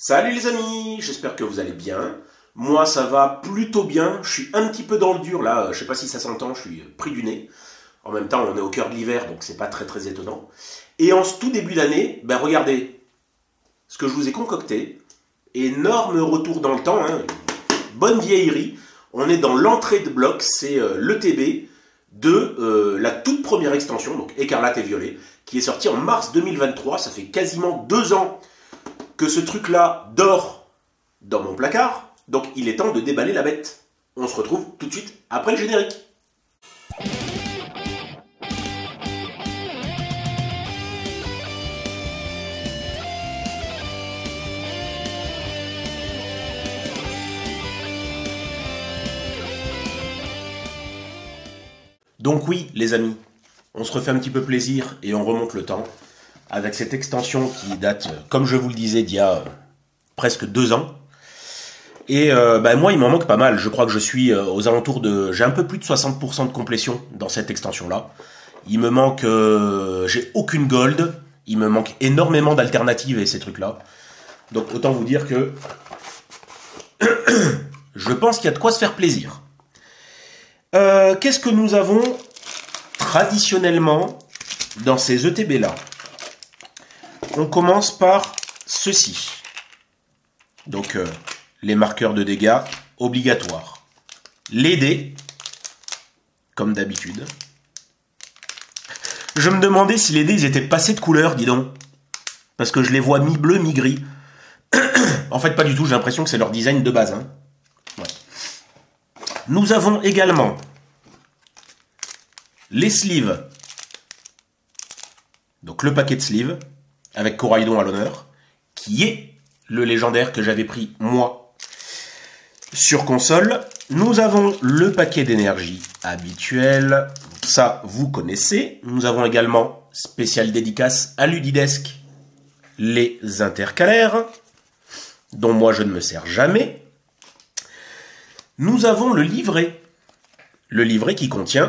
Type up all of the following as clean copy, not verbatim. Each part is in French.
Salut les amis, j'espère que vous allez bien. Moi ça va plutôt bien, je suis un petit peu dans le dur là, je sais pas si ça s'entend, je suis pris du nez. En même temps on est au cœur de l'hiver donc c'est pas très étonnant. Et en ce tout début d'année, regardez ce que je vous ai concocté. Énorme retour dans le temps, hein. Bonne vieillerie. On est dans l'entrée de bloc, c'est l'ETB de la toute première extension, donc Écarlate et Violet, qui est sortie en mars 2023, ça fait quasiment 2 ans que ce truc-là dort dans mon placard, donc il est temps de déballer la bête. On se retrouve tout de suite après le générique. Donc oui, les amis, on se refait un petit peu plaisir et on remonte le temps avec cette extension qui date, comme je vous le disais, d'il y a presque 2 ans. Et moi, il m'en manque pas mal. Je crois que je suis aux alentours de... J'ai un peu plus de 60% de complétion dans cette extension-là. Il me manque... j'ai aucune gold. Il me manque énormément d'alternatives et ces trucs-là. Donc autant vous dire que... je pense qu'il y a de quoi se faire plaisir. Qu'est-ce que nous avons traditionnellement dans ces ETB-là? On commence par ceci. Donc, les marqueurs de dégâts obligatoires. Les dés, comme d'habitude. Je me demandais si les dés ils étaient passés de couleur, dis donc. Parce que je les vois mi-bleu, mi-gris. En fait, pas du tout, j'ai l'impression que c'est leur design de base. Hein. Ouais. Nous avons également les sleeves. Donc le paquet de sleeves, avec Coraidon à l'honneur, qui est le légendaire que j'avais pris, moi, sur console. Nous avons le paquet d'énergie habituel, ça vous connaissez. Nous avons également, spécial dédicace à Ludidesque, les intercalaires, dont moi je ne me sers jamais. Nous avons le livret qui contient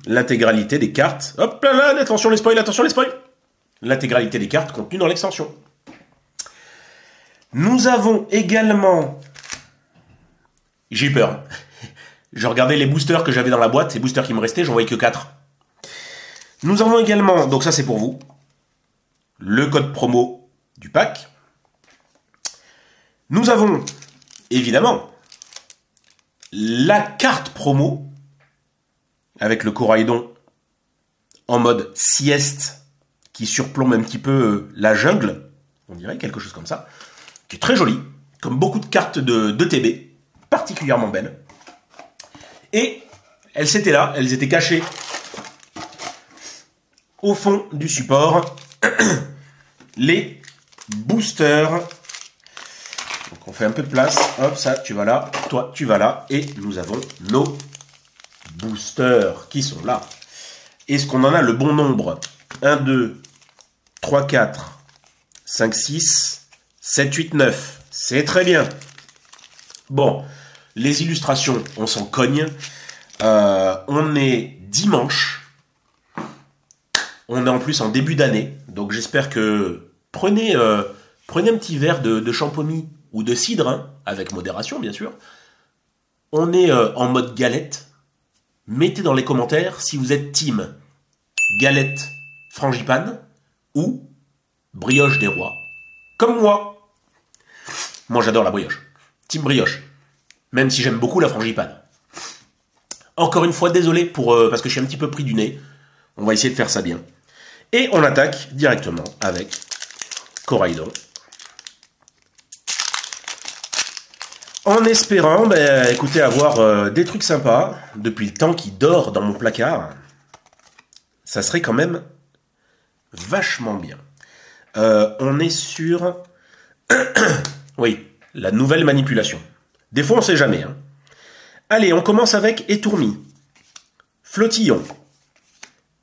l'intégralité des cartes. Hop là là, attention les spoils, attention les spoils. L'intégralité des cartes contenues dans l'extension. Nous avons également... J'ai eu peur. Je regardais les boosters que j'avais dans la boîte, les boosters qui me restaient, j'en voyais que 4. Nous avons également, donc ça c'est pour vous, le code promo du pack. Nous avons, évidemment, la carte promo, avec le Coraidon en mode sieste, qui surplombe un petit peu la jungle, on dirait quelque chose comme ça, qui est très joli, comme beaucoup de cartes de TB, particulièrement belles. Et elles étaient là, elles étaient cachées au fond du support, les boosters. Donc on fait un peu de place, hop, ça, tu vas là, toi, tu vas là, et nous avons nos boosters qui sont là. Est-ce qu'on en a le bon nombre? 1, 2, 3, 4, 5, 6, 7, 8, 9. C'est très bien. Bon, les illustrations, on s'en cogne. On est dimanche. On est en plus en début d'année. Donc j'espère que... Prenez un petit verre de champomis ou de cidre, hein, avec modération bien sûr. On est en mode galette. Mettez dans les commentaires si vous êtes team galette frangipane ou brioche des rois. Comme moi. Moi j'adore la brioche. Team brioche. Même si j'aime beaucoup la frangipane. Encore une fois, désolé parce que je suis un petit peu pris du nez. On va essayer de faire ça bien. Et on attaque directement avec Coraidon. En espérant, écoutez, avoir des trucs sympas depuis le temps qu'il dort dans mon placard. Ça serait quand même vachement bien. On est sur... oui, la nouvelle manipulation. Des fois, on sait jamais. Hein. Allez, on commence avec Étourmi, Flottillon,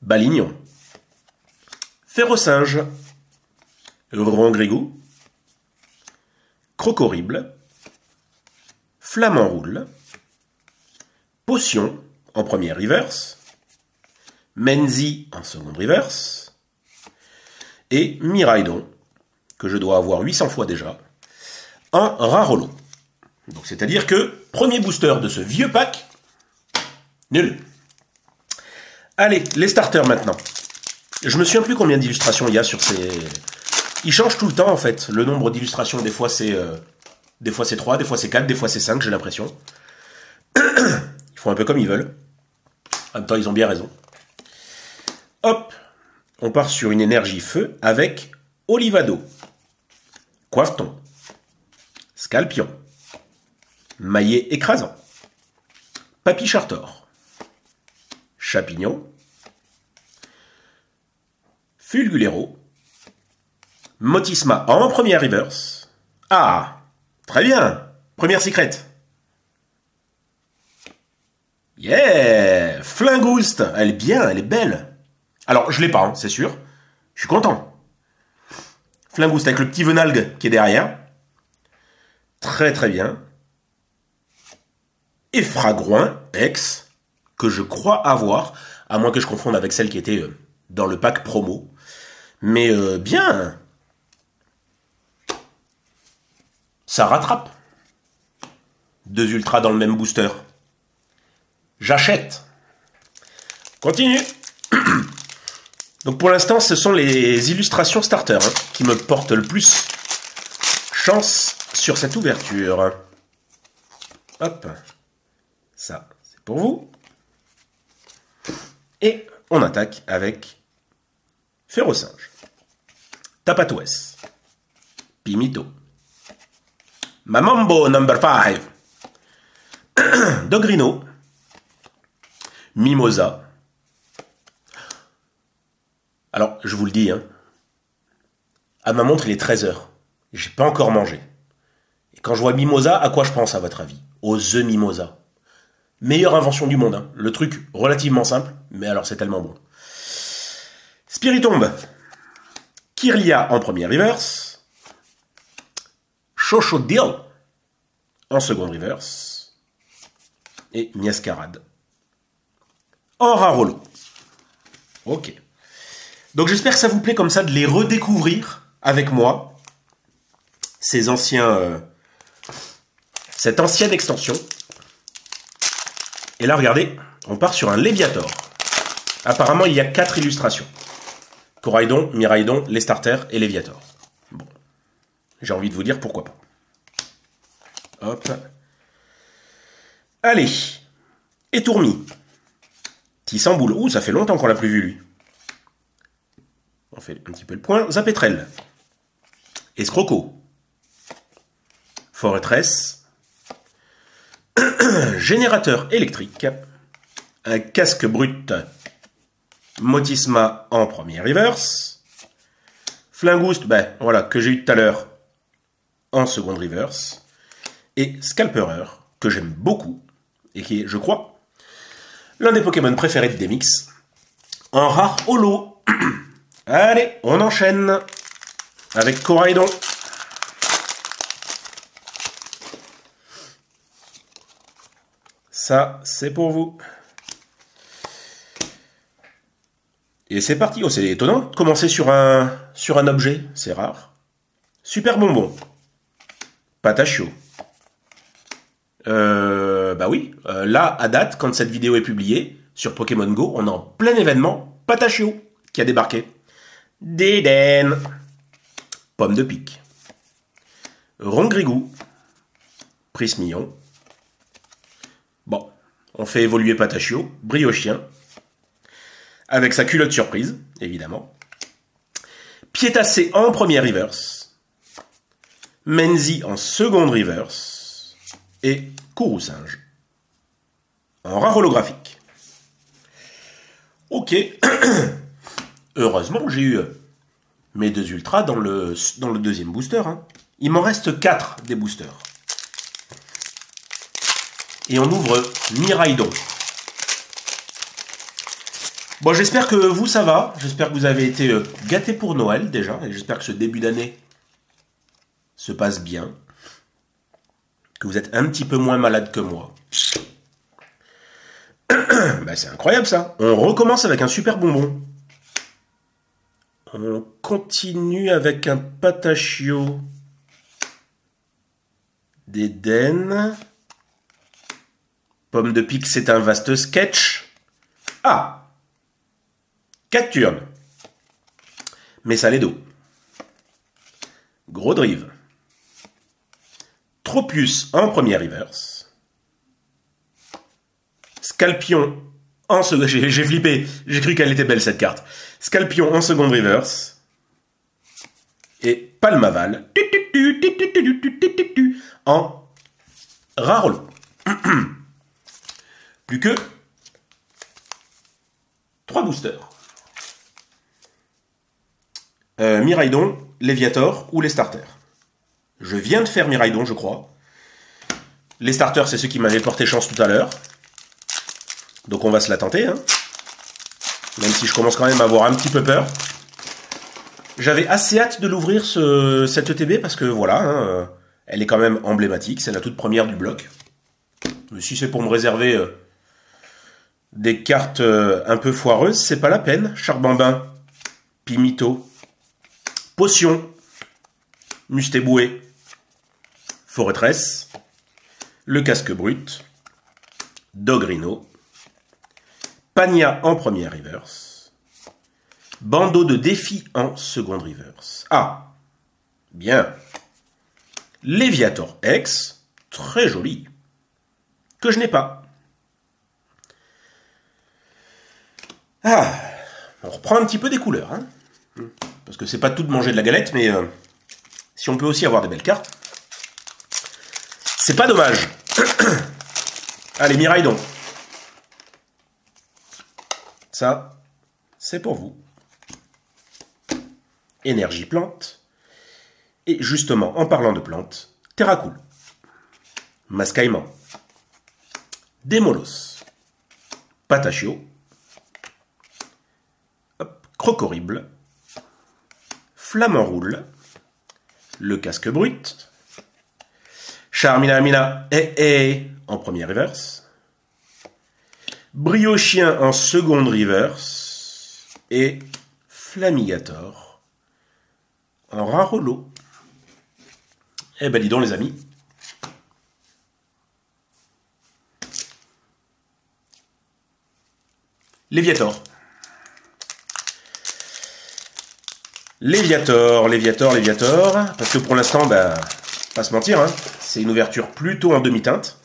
Balignon, Férocinge, Rongrigou, Crocorible, Flamant Roule, Potion en première reverse, Menzi en seconde reverse, et Miraidon que je dois avoir 800 fois déjà, un rare holo. Donc c'est-à-dire que, premier booster de ce vieux pack, nul. Allez, les starters maintenant. Je me souviens plus combien d'illustrations il y a sur ces... Ils changent tout le temps en fait, le nombre d'illustrations, des fois c'est 3, des fois c'est 4, des fois c'est 5, j'ai l'impression. Ils font un peu comme ils veulent. En même temps, ils ont bien raison. Hop, on part sur une énergie feu avec Olivado, Coiveton, Scalpion, Maillet écrasant, Papy Chartor, Chapignon, Fulgulero, Motisma en première reverse. Ah, très bien, première secret. Yeah, Flingouste, elle est bien, elle est belle. Alors, je l'ai pas, hein, c'est sûr. Je suis content. Flingouste avec le petit Venalgue qui est derrière. Très très bien. Et Fragroin, ex, que je crois avoir, à moins que je confonde avec celle qui était dans le pack promo. Mais bien. Ça rattrape. 2 ultras dans le même booster. J'achète. Continue. Donc pour l'instant, ce sont les illustrations starter qui me portent le plus chance sur cette ouverture. Hop. Ça, c'est pour vous. Et on attaque avec Férocinge, Tapatouès, Pimito, Mamambo number 5, Dogrino, Mimosa. Alors, je vous le dis, hein, à ma montre, il est 13h. J'ai pas encore mangé. Et quand je vois Mimosa, à quoi je pense, à votre avis? Au The Mimosa. Meilleure invention du monde, hein. Le truc relativement simple, mais alors c'est tellement bon. Spiritomb, Kirlia en première reverse, Chochodil en seconde reverse, et Miascarade en rare holo. Ok. Donc j'espère que ça vous plaît comme ça de les redécouvrir avec moi, ces anciens, cette ancienne extension. Et là, regardez, on part sur un Léviator. Apparemment, il y a 4 illustrations. Coraidon, Miraidon, les starters et Léviator. Bon, j'ai envie de vous dire pourquoi pas. Hop. Allez. Étourmi. Tissamboule. Ouh, ça fait longtemps qu'on l'a plus vu, lui. On fait un petit peu le point. Zapetrel. Escroco. Fortress. Générateur électrique. Un casque brut. Motisma en première reverse. Flingouste, ben voilà, que j'ai eu tout à l'heure en seconde reverse. Et Scalperer, que j'aime beaucoup, et qui est, je crois, l'un des Pokémon préférés de Demix, en rare holo. Allez, on enchaîne avec Coraidon. Ça, c'est pour vous. Et c'est parti. Oh, c'est étonnant de commencer sur un objet. C'est rare. Super bonbon. Patachio. Bah oui. Là, à date, quand cette vidéo est publiée, sur Pokémon Go, on est en plein événement Patachio qui a débarqué. Dédène. Pomme de pique. Rongrigou. Prismillon. Bon, on fait évoluer Patachio, briochien, avec sa culotte surprise, évidemment. Piétassé en première reverse, Menzi en seconde reverse, et Courroucinge en rare holographique. Ok, heureusement j'ai eu mes 2 ultras dans le deuxième booster. Hein. Il m'en reste 4 des boosters. Et on ouvre Miraidon. Bon, j'espère que vous, ça va. J'espère que vous avez été gâtés pour Noël, déjà. Et j'espère que ce début d'année se passe bien. Que vous êtes un petit peu moins malade que moi. Bah, c'est incroyable, ça. On recommence avec un super bonbon. On continue avec un Patachio d'Éden. Pomme de pique, c'est un vaste sketch. Ah, Cacturne. Messaledo. Gros drive. Tropius en première reverse. Scalpion en seconde. J'ai flippé. J'ai cru qu'elle était belle cette carte. Scalpion en seconde reverse. Et Palmaval en Rarolo. Plus que 3 boosters. Miraidon, Léviator ou les starters. Je viens de faire Miraidon, je crois. Les starters, c'est ceux qui m'avaient porté chance tout à l'heure. Donc on va se la tenter. Hein. Même si je commence quand même à avoir un petit peu peur. J'avais assez hâte de l'ouvrir, cette ETB, parce que voilà, hein, elle est quand même emblématique. C'est la toute première du bloc. Mais si c'est pour me réserver des cartes un peu foireuses, c'est pas la peine. Charbambin, Pimito, Potion, Mustéboué, Fortress, le Casque Brut, Dogrino, Pagna en première reverse, Bandeau de défi en seconde reverse. Ah, bien. Léviator X, très joli, que je n'ai pas. Ah, on reprend un petit peu des couleurs, hein. Parce que c'est pas tout de manger de la galette, mais si on peut aussi avoir des belles cartes, c'est pas dommage. Allez, Miraidon. Ça, c'est pour vous. Énergie plante. Et justement, en parlant de plantes, Terracool, Mascaïman, Démolos, Patachio, Crocorible, Flamant Roule, le Casque Brut, Charmina en première reverse, Briochien en seconde reverse et Flamigator en Rarolo. Eh ben dis donc les amis. Léviator. Léviator, parce que pour l'instant, bah, pas se mentir, hein, c'est une ouverture plutôt en demi-teinte.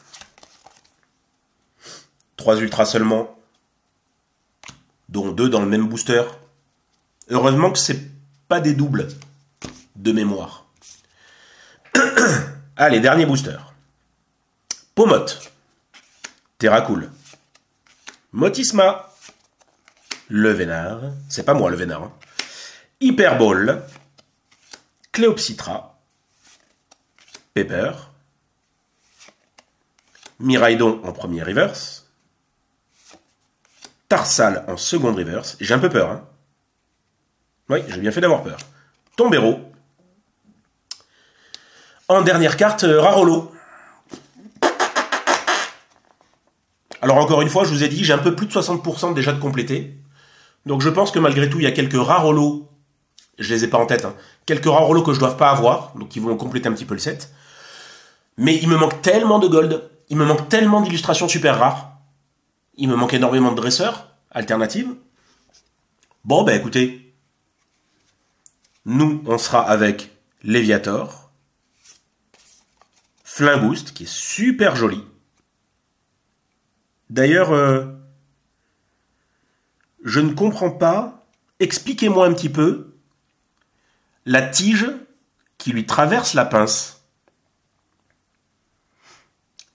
3 ultras seulement, dont 2 dans le même booster. Heureusement que c'est pas des doubles de mémoire. Allez, dernier booster. Pomote, Terracool, Motisma, le Vénard, c'est pas moi le Vénard, hein. Hyperball, Cléopsitra, Pepper, Miraidon en premier reverse, Tarsal en seconde reverse, j'ai un peu peur, hein. Oui, j'ai bien fait d'avoir peur. Tombero, en dernière carte, Rarolo. Alors encore une fois, je vous ai dit, j'ai un peu plus de 60% déjà de complété. Donc je pense que malgré tout, il y a quelques Rarolo. Je les ai pas en tête, hein. Quelques Rarolo que je dois pas avoir, donc qui vont compléter un petit peu le set. Mais il me manque tellement de gold, il me manque tellement d'illustrations super rares, il me manque énormément de dresseurs alternatives. Bon, bah écoutez, nous, on sera avec Léviator, Flingboost, qui est super joli. D'ailleurs, je ne comprends pas, expliquez-moi un petit peu, la tige qui lui traverse la pince.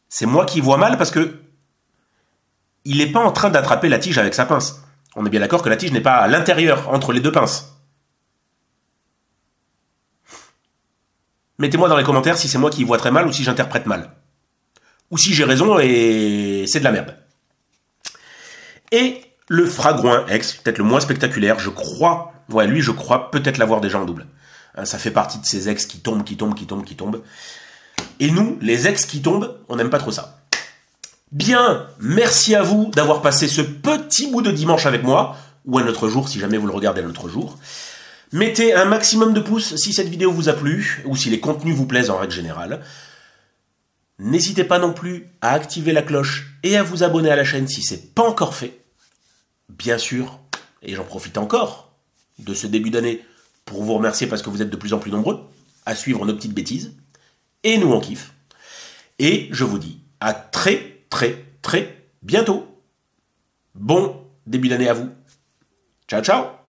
C'est moi qui vois mal parce que il n'est pas en train d'attraper la tige avec sa pince. On est bien d'accord que la tige n'est pas à l'intérieur, entre les deux pinces. Mettez-moi dans les commentaires si c'est moi qui vois très mal ou si j'interprète mal. Ou si j'ai raison et c'est de la merde. Et le Fragouin X, peut-être le moins spectaculaire, je crois, ouais, lui je crois peut-être l'avoir déjà en double. Ça fait partie de ces ex qui tombent. Et nous, les ex qui tombent, on n'aime pas trop ça. Bien, merci à vous d'avoir passé ce petit bout de dimanche avec moi, ou un autre jour si jamais vous le regardez un autre jour. Mettez un maximum de pouces si cette vidéo vous a plu, ou si les contenus vous plaisent en règle générale. N'hésitez pas non plus à activer la cloche et à vous abonner à la chaîne si ce n'est pas encore fait. Bien sûr, et j'en profite encore de ce début d'année pour vous remercier parce que vous êtes de plus en plus nombreux à suivre nos petites bêtises. Et nous on kiffe. Et je vous dis à très bientôt. Bon début d'année à vous. Ciao ciao.